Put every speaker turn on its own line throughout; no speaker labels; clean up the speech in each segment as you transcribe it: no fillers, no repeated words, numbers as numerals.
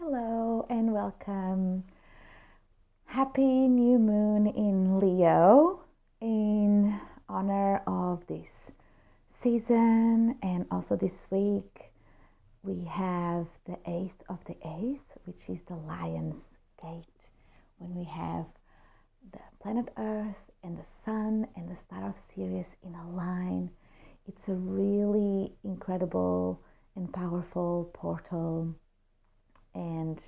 Hello and welcome. Happy new moon in Leo in honor of this season, and also this week we have the 8th of the 8th, which is the Lion's Gate, when we have the planet Earth and the Sun and the star of Sirius in a line. It's a really incredible and powerful portal. And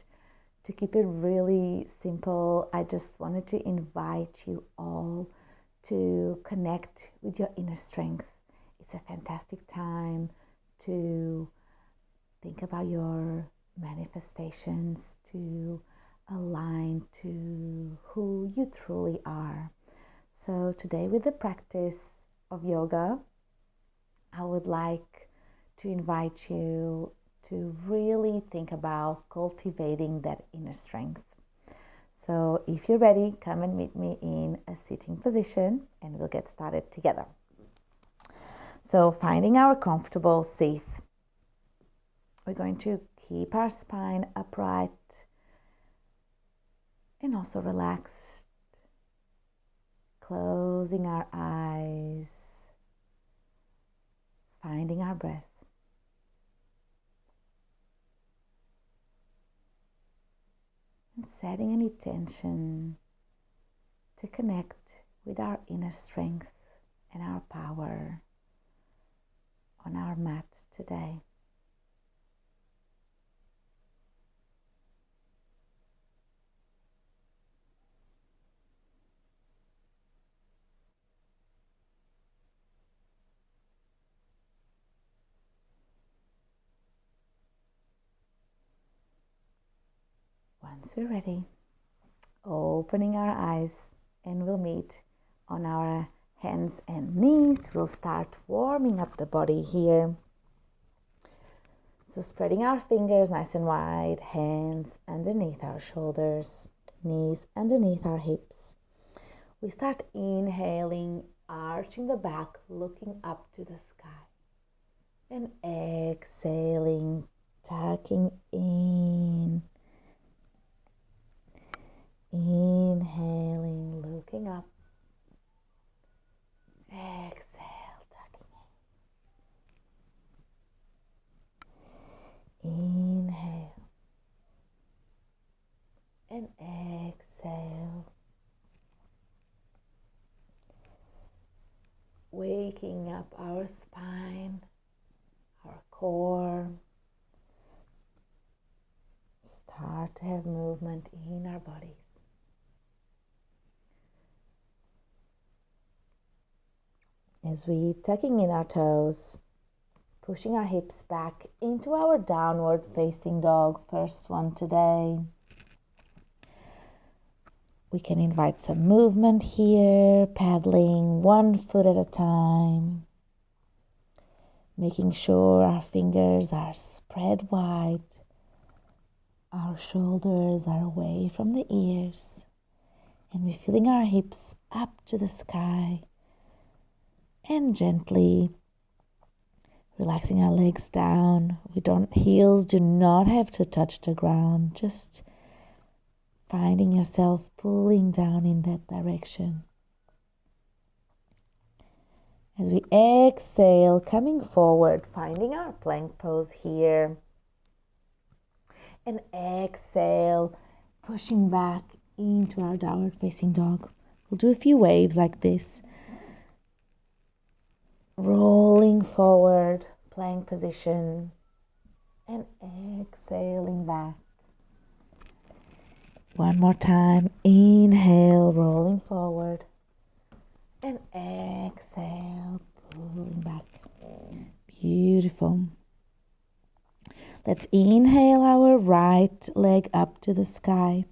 to keep it really simple, I just wanted to invite you all to connect with your inner strength. It's a fantastic time to think about your manifestations, to align to who you truly are. So today, with the practice of yoga, I would like to invite you to really think about cultivating that inner strength. So if you're ready, come and meet me in a sitting position and we'll get started together. So finding our comfortable seat, we're going to keep our spine upright and also relaxed, closing our eyes, finding our breath. Setting any tension to connect with our inner strength and our power on our mat today. Once we're ready, opening our eyes, and we'll meet on our hands and knees. We'll start warming up the body here. So spreading our fingers nice and wide, hands underneath our shoulders, knees underneath our hips. We start inhaling, arching the back, looking up to the sky. And exhaling, tucking in. Inhaling, looking up. Exhale, tucking in. Inhale. And exhale. Waking up our spine, our core. Start to have movement in our bodies. As we tucking in our toes, pushing our hips back into our downward facing dog, first one today. We can invite some movement here, paddling one foot at a time, making sure our fingers are spread wide, our shoulders are away from the ears, and we're feeling our hips up to the sky. And gently relaxing our legs down. Heels do not have to touch the ground. Just finding yourself pulling down in that direction. As we exhale, coming forward, finding our plank pose here. And exhale, pushing back into our downward facing dog. We'll do a few waves like this. Rolling forward, plank position, and exhaling back. One more time, inhale, rolling forward, and exhale, pulling back. Beautiful. Let's inhale our right leg up to the sky.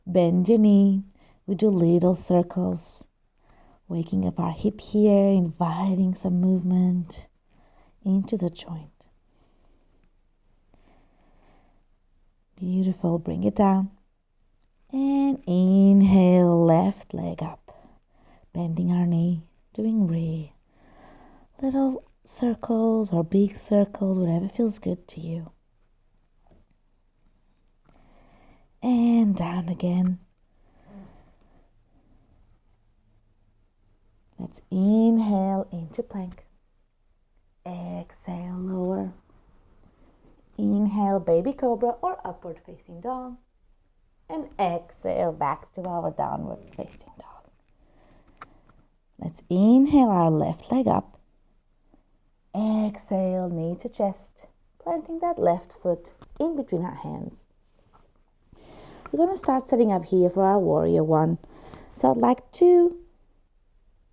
Bend your knee. We do little circles. Waking up our hip here, inviting some movement into the joint. Beautiful. Bring it down. And inhale, left leg up. Bending our knee, doing little circles or big circles, whatever feels good to you. down again. Let's inhale into plank. Exhale, lower. Inhale, baby cobra or upward facing dog. And exhale back to our downward facing dog. Let's inhale our left leg up. Exhale, knee to chest, planting that left foot in between our hands. We're going to start setting up here for our warrior one. So I'd like to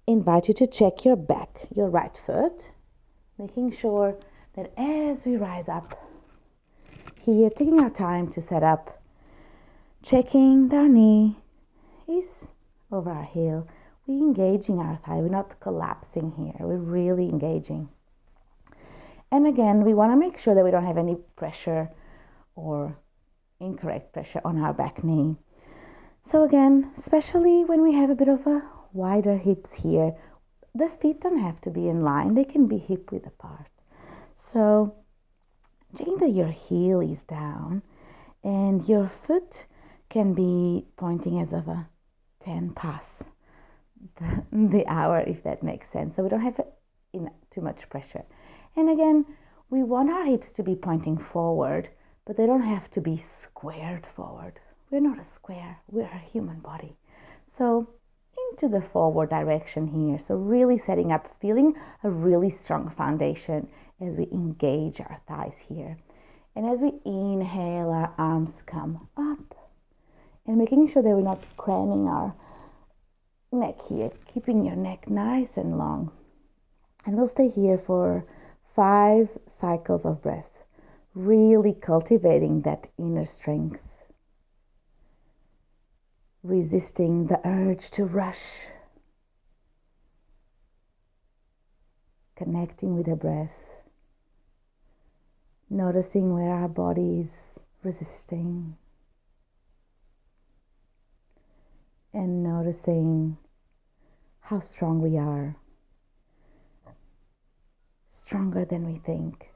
invite you to check your back, your right foot, making sure that as we rise up here, taking our time to set up, checking that our knee is over our heel. We're engaging our thigh. We're not collapsing here. We're really engaging. And again, we want to make sure that we don't have any pressure or incorrect pressure on our back knee. So again, especially when we have a bit of a wider hips here, the feet don't have to be in line. They can be hip width apart. So checking that your heel is down and your foot can be pointing as of a 10 past the hour, if that makes sense. So we don't have too much pressure. And again, we want our hips to be pointing forward, but they don't have to be squared forward. We're not a square, we're a human body. So into the forward direction here. So really setting up, feeling a really strong foundation as we engage our thighs here. And as we inhale, our arms come up and making sure that we're not cramming our neck here, keeping your neck nice and long. And we'll stay here for 5 cycles of breath, really cultivating that inner strength, resisting the urge to rush, connecting with the breath, noticing where our body is resisting, and noticing how strong we are, stronger than we think,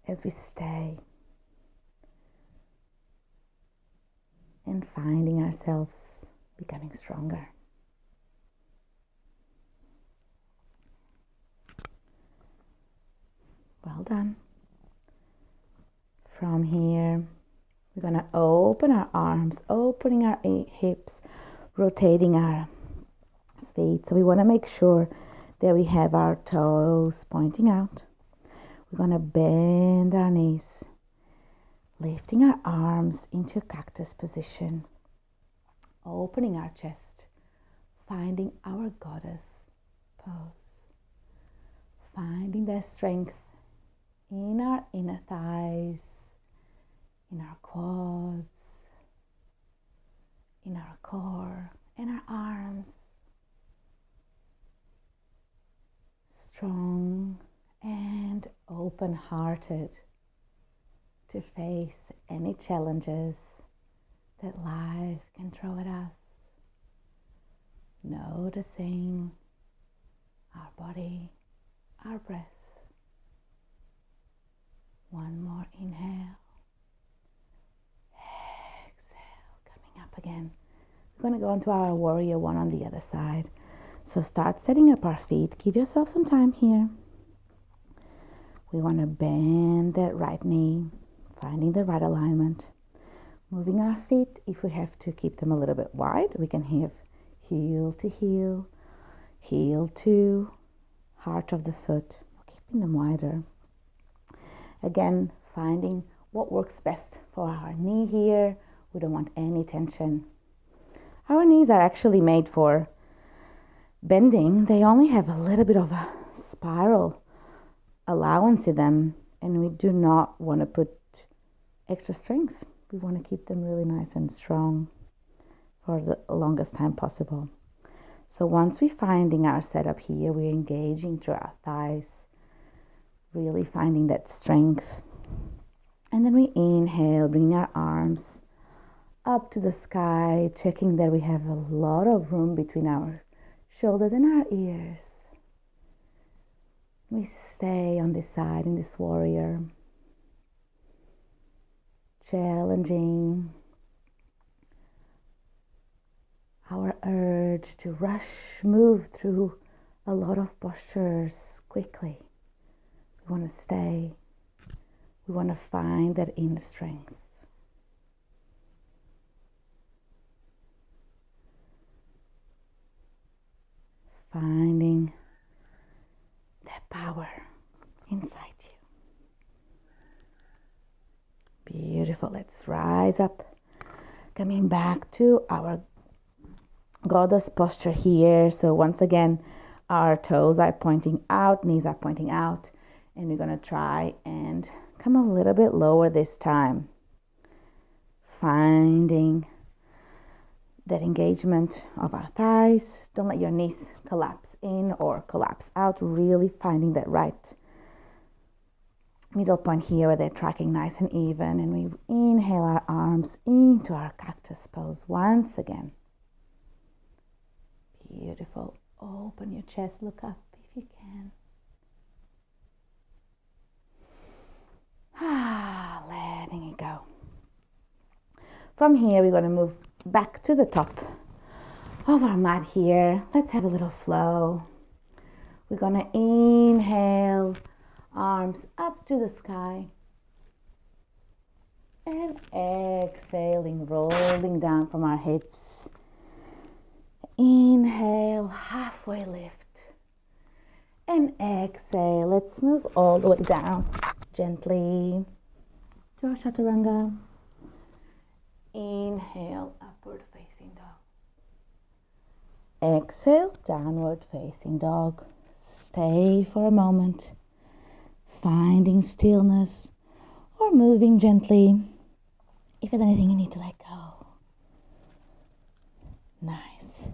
as we stay and finding ourselves becoming stronger. Well done. From here, we're going to open our arms, opening our hips, rotating our feet. So we want to make sure that we have our toes pointing out. We're going to bend our knees, lifting our arms into cactus position, opening our chest, finding our goddess pose, finding that strength in our inner thighs, in our quads, in our core, in our arms. Strong and open-hearted to face any challenges that life can throw at us. Noticing our body, our breath. One more inhale. Exhale, coming up again. We're going to go on to our warrior one on the other side. So start setting up our feet. Give yourself some time here. We want to bend that right knee, finding the right alignment. Moving our feet, if we have to keep them a little bit wide, we can have heel to heel, heel to heart of the foot, keeping them wider. Again, finding what works best for our knee here. We don't want any tension. Our knees are actually made for bending. They only have a little bit of a spiral allowance in them, and we do not want to put extra strength. We want to keep them really nice and strong for the longest time possible. So once we're finding our setup here, we're engaging through our thighs, really finding that strength. And then we inhale, bring our arms up to the sky, checking that we have a lot of room between our shoulders and our ears. We stay on this side in this warrior, challenging our urge to move through a lot of postures quickly. We want to stay. We want to find that inner strength. Finding that power inside you. Beautiful. Let's rise up. Coming back to our goddess posture here. So once again, our toes are pointing out, knees are pointing out, and we're going to try and come a little bit lower this time. Finding that engagement of our thighs. Don't let your knees collapse in or collapse out. Really finding that right middle point here where they're tracking nice and even. And we inhale our arms into our cactus pose once again. Beautiful. Open your chest, look up if you can. Letting it go. From here, we're going to move back to the top of our mat here. Let's have a little flow. We're going to inhale, arms up to the sky. And exhaling, rolling down from our hips. Inhale, halfway lift. And exhale, let's move all the way down gently to our chaturanga. Inhale, upward facing dog. Exhale, downward facing dog. Stay for a moment, finding stillness or moving gently. If there's anything you need to let go. Nice.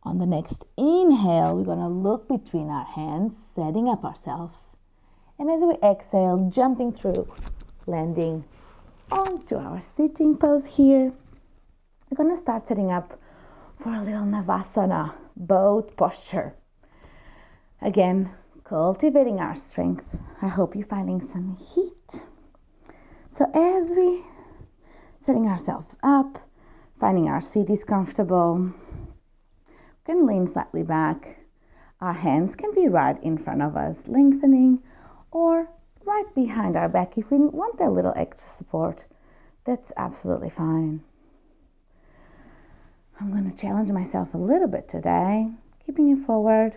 On the next inhale, we're going to look between our hands, setting up ourselves. And as we exhale, jumping through, landing onto our sitting pose here. We're going to start setting up for a little Navasana, boat posture. Again, cultivating our strength. I hope you're finding some heat. So as we setting ourselves up, finding our seat is comfortable, we can lean slightly back. Our hands can be right in front of us, lengthening, or right behind our back. If we want a little extra support, that's absolutely fine. I'm going to challenge myself a little bit today, keeping it forward,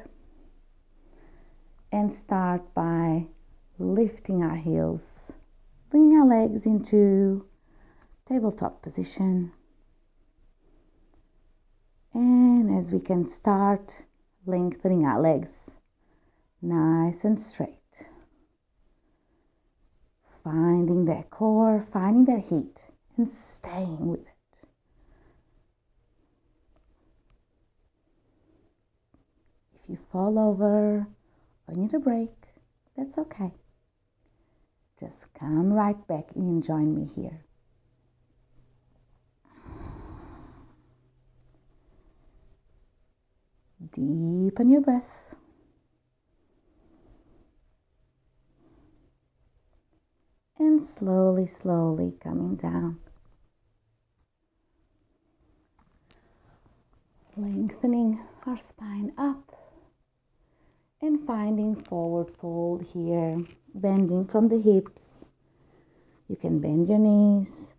and start by lifting our heels, bringing our legs into tabletop position. And as we can start lengthening our legs nice and straight. Finding that core, finding that heat, and staying with it. If you fall over or need a break, that's okay. Just come right back in, join me here. Deepen your breath. And slowly, slowly coming down. Lengthening our spine up. And finding forward fold here. Bending from the hips. You can bend your knees.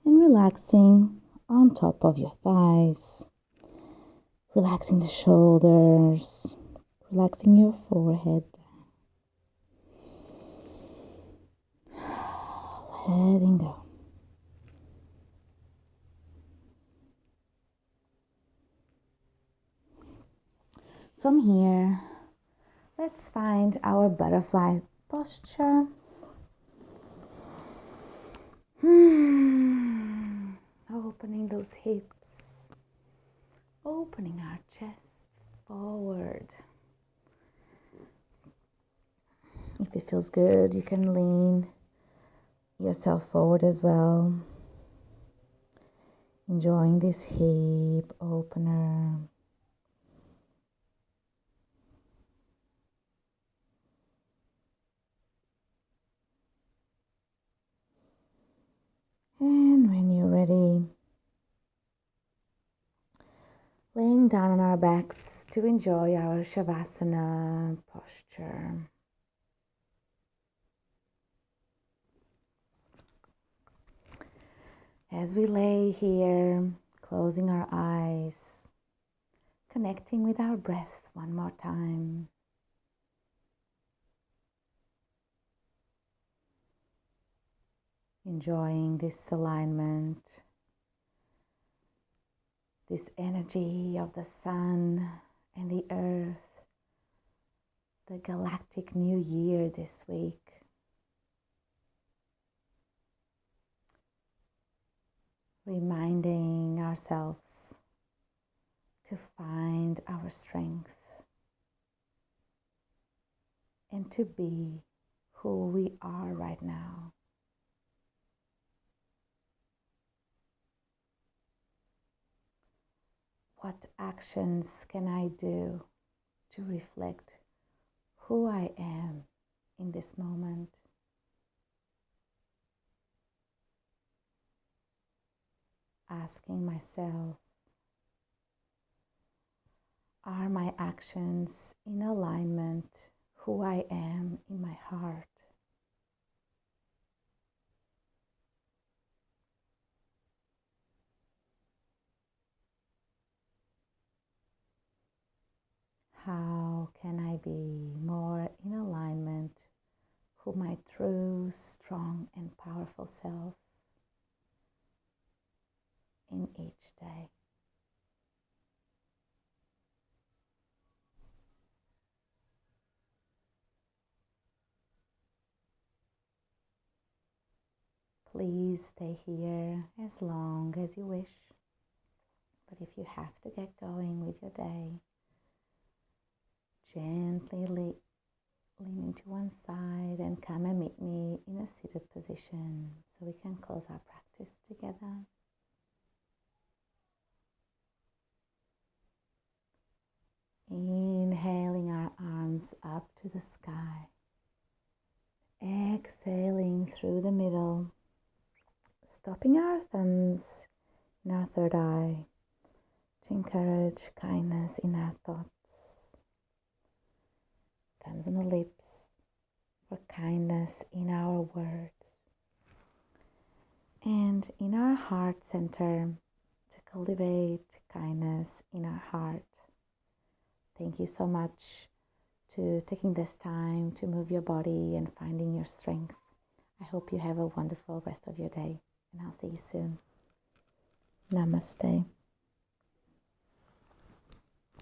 And relaxing on top of your thighs. Relaxing the shoulders. Relaxing your forehead. Letting go. From here, let's find our butterfly posture. Opening those hips, opening our chest forward. If it feels good, you can lean yourself forward as well. Enjoying this hip opener. And when you're ready, laying down on our backs to enjoy our Shavasana posture. As we lay here, closing our eyes, connecting with our breath one more time. Enjoying this alignment, this energy of the sun and the earth, the galactic new year this week. Reminding ourselves to find our strength and to be who we are right now. What actions can I do to reflect who I am in this moment? Asking myself, are my actions in alignment who I am in my heart? How can I be more in alignment with my true, strong, and powerful self in each day? Please stay here as long as you wish, but if you have to get going with your day, gently lean to one side and come and meet me in a seated position so we can close our practice together. Inhaling our arms up to the sky. Exhaling through the middle. Stopping our thumbs in our third eye to encourage kindness in our thoughts. Thumbs on the lips for kindness in our words. And in our heart center to cultivate kindness in our heart. Thank you so much to taking this time to move your body and finding your strength. I hope you have a wonderful rest of your day, and I'll see you soon. Namaste.